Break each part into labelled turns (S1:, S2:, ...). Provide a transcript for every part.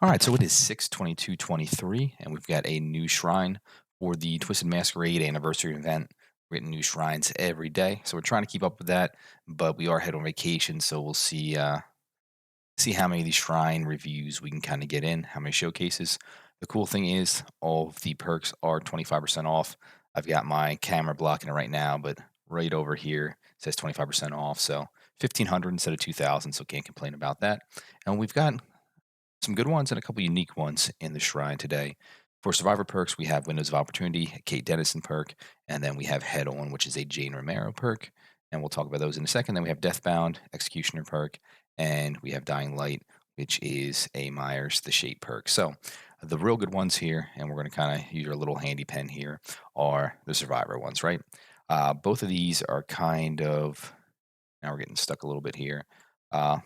S1: All right, so it is 6/22/23, and we've got a new shrine for the Twisted Masquerade anniversary event. We're getting new shrines every day, so we're trying to keep up with that. But we are heading on vacation, so we'll see how many of these shrine reviews we can kind of get in, how many showcases. The cool thing is, all of the perks are 25% off. I've got my camera blocking it right now, but right over here says 25% off, so 1,500 instead of 2,000. So can't complain about that. And we've got some good ones and a couple unique ones in the shrine today. For survivor perks, we have Windows of Opportunity, a Kate Dennison perk, and then we have Head On, which is a Jane Romero perk. And we'll talk about those in a second. Then we have Deathbound, Executioner perk, and we have Dying Light, which is a Myers the Shape perk. So the real good ones here, and we're going to kind of use our little handy pen here, are the survivor ones, right? Both of these are kind of, now we're getting stuck a little bit here. Uh,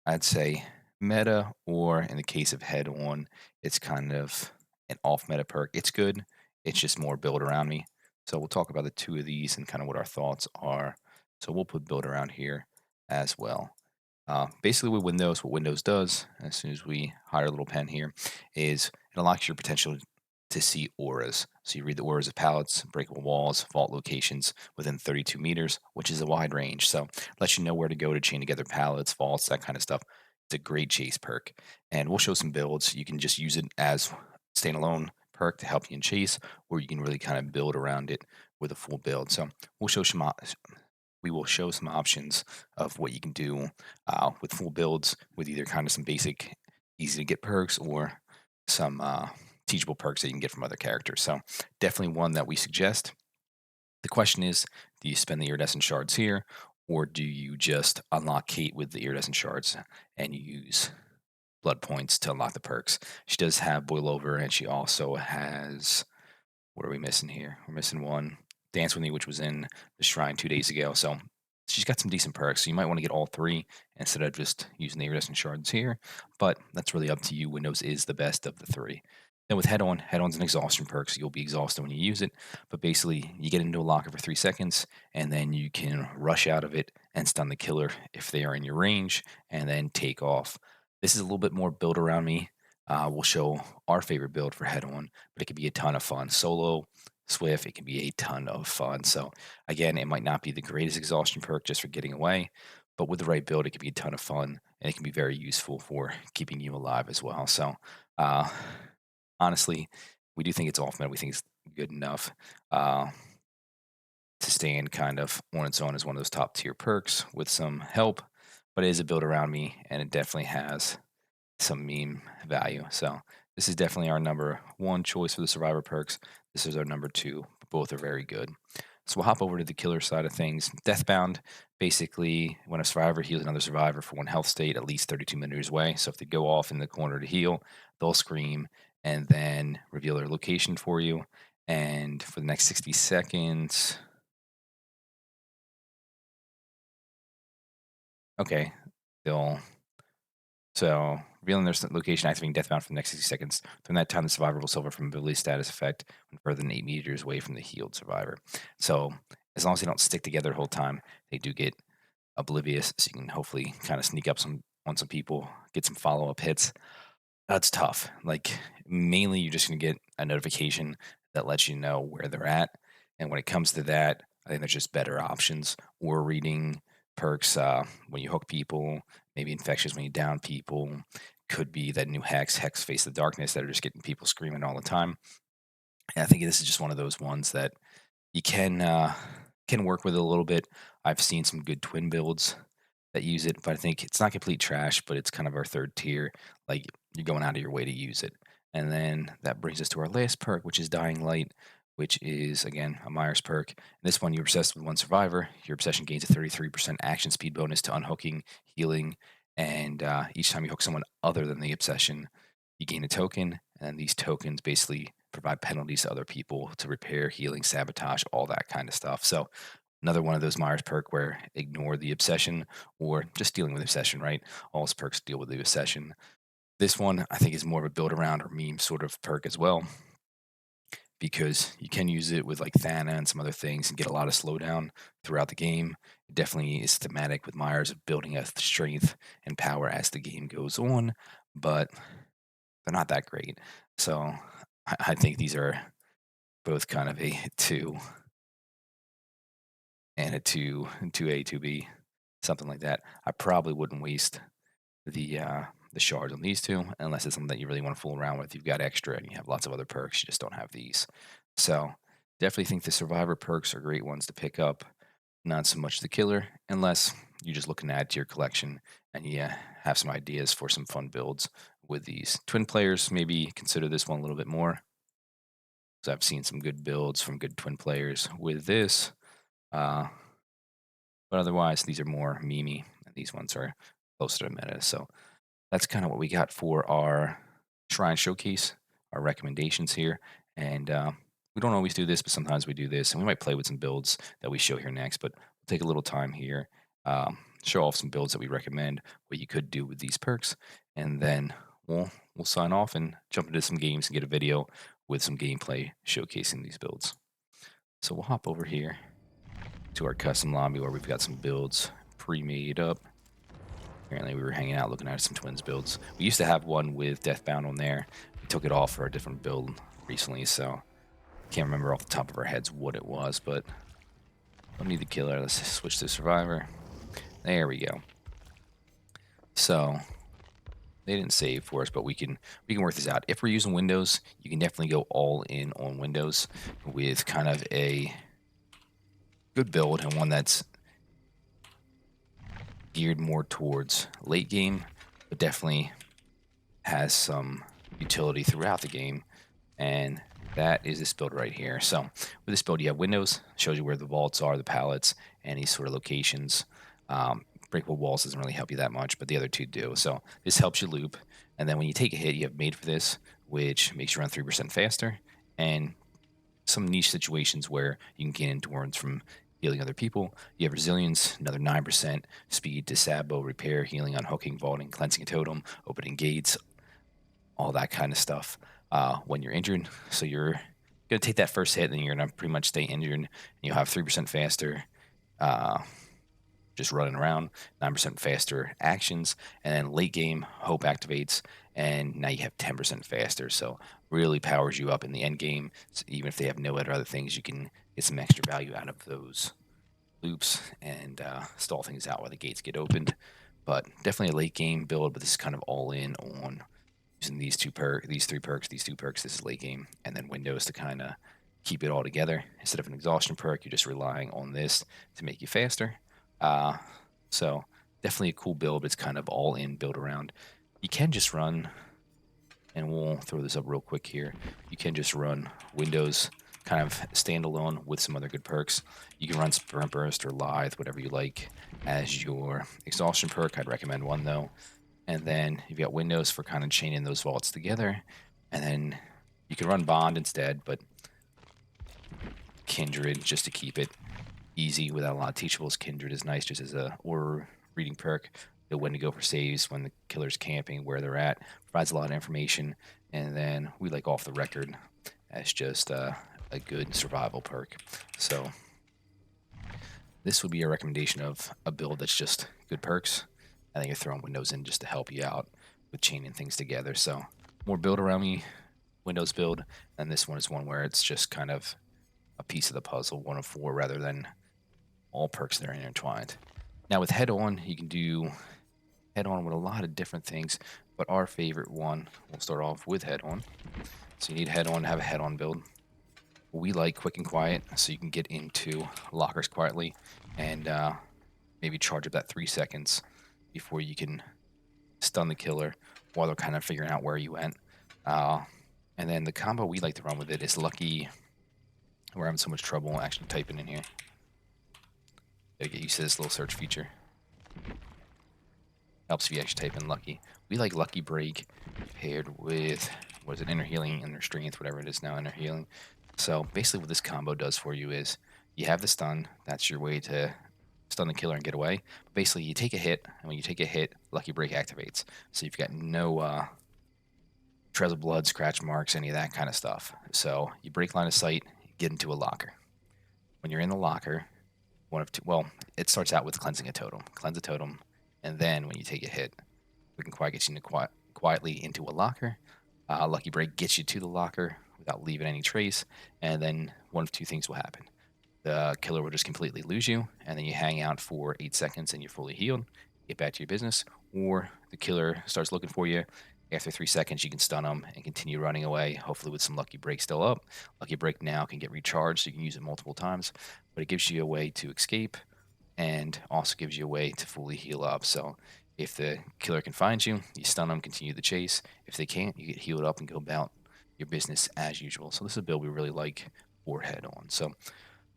S1: I'd say meta, or in the case of head on, it's kind of an off meta perk. It's good. It's just more build around me. So we'll talk about the two of these and kind of what our thoughts are. So we'll put build around here as well. Basically, with Windows, what Windows does, as soon as we hide our little pen here, is it unlocks your potential to see auras. So you read the auras of pallets, breakable walls, vault locations within 32 meters, which is a wide range. So it lets you know where to go to chain together pallets, vaults, that kind of stuff. It's a great chase perk. And we'll show some builds. You can just use it as standalone perk to help you in chase, or you can really kind of build around it with a full build. So we'll show some we will show some options of what you can do with full builds with either kind of some basic, easy to get perks or some teachable perks that you can get from other characters. So definitely one that we suggest. The question is, do you spend the iridescent shards here, or do you just unlock Kate with the iridescent shards and you use blood points to unlock the perks? She does have boil over, and she also has, what are we missing here? We're missing one. Dance with Me, which was in the shrine 2 days ago. So she's got some decent perks. So you might want to get all three instead of just using the iridescent shards here. But that's really up to you. Windows is the best of the three. Then with Head On's an exhaustion perk, so you'll be exhausted when you use it. But basically, you get into a locker for 3 seconds, and then you can rush out of it and stun the killer if they are in your range, and then take off. This is a little bit more build around me. We'll show our favorite build for Head On, but it could be a ton of fun. Solo, Swift, it can be a ton of fun. So again, it might not be the greatest exhaustion perk just for getting away, but with the right build, it can be a ton of fun and it can be very useful for keeping you alive as well. So uh, honestly, we do think it's off meta. We think it's good enough to stand kind of on its own as one of those top tier perks with some help, but it is a build around me and it definitely has some meme value. So this is definitely our number one choice for the survivor perks. This is our number two. Both are very good. So we'll hop over to the killer side of things. Deathbound, basically, when a survivor heals another survivor for one health state at least 32 meters away. So if they go off in the corner to heal, they'll scream and then reveal their location for you. And for the next 60 seconds, okay, they'll So, revealing their location, activating Deathbound for the next 60 seconds. During that time, the survivor will suffer from ability status effect when further than 8 meters away from the healed survivor. So, as long as they don't stick together the whole time, they do get oblivious. So, you can hopefully kind of sneak up on some people, get some follow up hits. That's tough. Like, mainly, you're just going to get a notification that lets you know where they're at. And when it comes to that, I think there's just better options. Or reading perks when you hook people, maybe infectious when you down people. Could be that new Hex Face of the Darkness that are just getting people screaming all the time. And I think this is just one of those ones that you can work with it a little bit. I've seen some good twin builds that use it, but I think it's not complete trash, but it's kind of our third tier. Like you're going out of your way to use it. And then that brings us to our last perk, which is Dying Light, which is again a Myers perk. This one, you're obsessed with one survivor. Your obsession gains a 33% action speed bonus to unhooking, healing, and each time you hook someone other than the obsession, you gain a token. And these tokens basically provide penalties to other people to repair, healing, sabotage, all that kind of stuff. So another one of those Myers perk where ignore the obsession or just dealing with obsession, right? All his perks deal with the obsession. This one I think is more of a build around or meme sort of perk as well because you can use it with like Thana and some other things and get a lot of slowdown throughout the game. It definitely is thematic with Myers of building a strength and power as the game goes on. but they're not that great. So I think these are both kind of a 2 and a 2A, 2B, something like that. I probably wouldn't waste the shards on these two unless it's something that you really want to fool around with. You've got extra and you have lots of other perks. You just don't have these. So definitely think the survivor perks are great ones to pick up. Not so much the killer, unless you're just looking to add to your collection and you have some ideas for some fun builds with these. Twin players, maybe consider this one a little bit more. So I've seen some good builds from good twin players with this. Uh, but otherwise, these are more memey, and these ones are closer to meta. So that's kind of what we got for our Shrine Showcase, our recommendations here. And we don't always do this, but sometimes we do this. And we might play with some builds that we show here next, but we'll take a little time here, show off some builds that we recommend, what you could do with these perks. And then we'll sign off and jump into some games and get a video with some gameplay showcasing these builds. So we'll hop over here to our custom lobby where we've got some builds pre-made up. Apparently, we were hanging out looking at some twins builds. We used to have one with Deathbound on there. We took it off for a different build recently, so can't remember off the top of our heads what it was, but don't need the killer. Let's switch to survivor. There we go. So they didn't save for us, but we can work this out. If we're using Windows, you can definitely go all in on Windows with kind of a good build and one that's geared more towards late game, but definitely has some utility throughout the game, and that is this build right here. So with this build, you have windows, shows you where the vaults are, the pallets, any sort of locations. Breakable walls doesn't really help you that much, but the other two do. So this helps you loop, and then when you take a hit, you have made for this, which makes you run 3% faster, and some niche situations where you can gain endurance from healing other people. You have resilience, another 9%, speed, disabo, repair, healing, unhooking, vaulting, cleansing a totem, opening gates, all that kind of stuff when you're injured. So you're going to take that first hit, and then you're going to pretty much stay injured, and you'll have 3% faster uh, just running around, 9% faster actions, and then late game, hope activates, and now you have 10% faster. So really powers you up in the end game. So even if they have no other things, you can get some extra value out of those loops and stall things out while the gates get opened. But definitely a late game build, but this is kind of all in on using these these three perks, these two perks. This is late game, and then Windows to kind of keep it all together. Instead of an exhaustion perk, you're just relying on this to make you faster. Uh, so definitely a cool build. It's kind of all in build around. You can just run, and we'll throw this up real quick here. You can just run Windows kind of standalone with some other good perks. You can run Sprint Burst or Lithe, whatever you like, as your exhaustion perk. I'd recommend one though. And then you've got Windows for kind of chaining those vaults together. And then you can run Bond instead, but Kindred just to keep it easy without a lot of teachables. Kindred is nice just as a aura reading perk. Know when to go for saves, when the killer's camping, where they're at. Provides a lot of information. And then we like off the record as just a good survival perk. So this would be a recommendation of a build that's just good perks. I think you're throwing Windows in just to help you out with chaining things together. So more build around me, Windows build, and this one is one where it's just kind of a piece of the puzzle, one of four, rather than all perks that are intertwined. Now with head on, you can do head on with a lot of different things, but our favorite one, we'll start off with head on. So you need head on to have a head on build. We like quick and quiet, so you can get into lockers quietly and maybe charge up that 3 seconds before you can stun the killer while they're kind of figuring out where you went. And then the combo we like to run with it is Lucky. We're having so much trouble actually typing in here. Gotta get used to this little search feature. Helps if you actually type in Lucky. We like Lucky Break paired with, what is it, Inner Healing, Inner Strength, whatever it is now, Inner Healing. So basically what this combo does for you is you have the stun. That's your way to stun the killer and get away. But basically you take a hit, and when you take a hit, Lucky Break activates. So you've got no trails of blood, scratch marks, any of that kind of stuff. So you break line of sight, get into a locker. When you're in the locker, one of two, well, it starts out with cleansing a totem. Cleanse a totem, and then when you take a hit, we can quiet get you into quietly into a locker. Lucky break gets you to the locker without leaving any trace, and then one of two things will happen: the killer will just completely lose you, and then you hang out for 8 seconds and you're fully healed. Get back to your business, or the killer starts looking for you. After 3 seconds, you can stun them and continue running away, hopefully with some lucky break still up. Lucky break now can get recharged, so you can use it multiple times, but it gives you a way to escape and also gives you a way to fully heal up. So if the killer can find you, you stun them, continue the chase. If they can't, you get healed up and go about your business as usual. So this is a build we really like for head on. So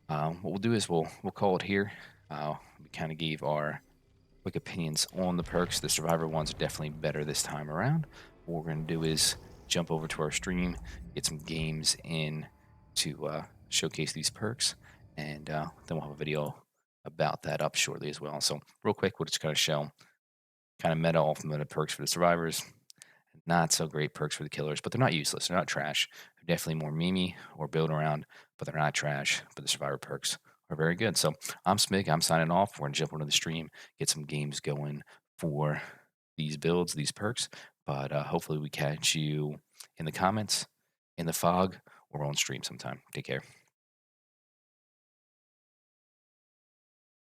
S1: what we'll do is we'll call it here. We kind of gave our quick opinions on the perks. The survivor ones are definitely better this time around. What we're going to do is jump over to our stream, get some games in to showcase these perks, and then we'll have a video about that up shortly as well. So real quick, we'll just kind of show kind of meta off meta perks for the survivors. Not so great perks for the killers, but they're not useless. They're not trash. They're definitely more memey or build around, but they're not trash. But the survivor perks are very good. So I'm Smig. I'm signing off. We're gonna jump into the stream, get some games going for these builds, these perks. But hopefully we catch you in the comments, in the fog, or on stream sometime. Take care.